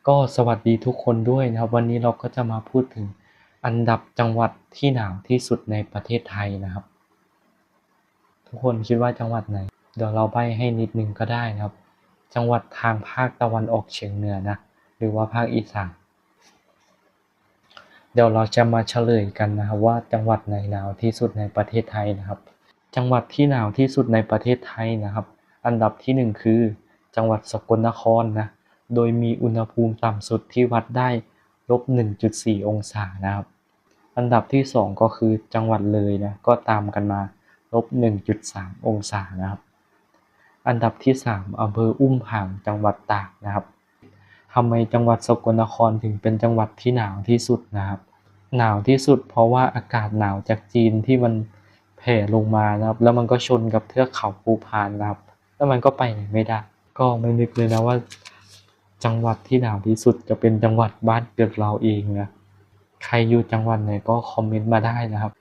ก็สวัสดีทุกคนด้วยนะครับวันนี้เราก็จะมาพูดถึงอันดับจังหวัดที่หนาวที่สุดในประเทศไทยนะครับทุกคนคิดว่าจังหวัดไหนเดี๋ยวเราใบ้ให้นิดนึงก็ได้นะครับจังหวัดทางภาคตะวันออกเฉียงเหนือนะหรือว่าภาคอีสานเดี๋ยวเราจะมาเฉลยกันนะครับว่าจังหวัดไหนหนาวที่สุดในประเทศไทยนะครับจังหวัดที่หนาวที่สุดในประเทศไทยนะครับอันดับที่หนึ่งคือจังหวัดสกลนครนะโดยมีอุณหภูมิต่ำสุดที่วัดได้-1.4 องศานะครับอันดับที่สองก็คือจังหวัดเลยนะก็ตามกันมา-1.3 องศานะครับอันดับที่สามอำเภออุ้มผางจังหวัดตากนะครับทำไมจังหวัดสกลนครถึงเป็นจังหวัดที่หนาวที่สุดนะครับหนาวที่สุดเพราะว่าอากาศหนาวจากจีนที่มันแผ่ลงมานะครับแล้วมันก็ชนกับเทือกเขาภูพานนะครับแล้วมันก็ไปไหนไม่ได้ก็ไม่นึกเลยนะว่าจังหวัดที่หนาวที่สุดจะเป็นจังหวัดบ้านเกิดเราเองนะใครอยู่จังหวัดไหนก็คอมเมนต์มาได้นะครับ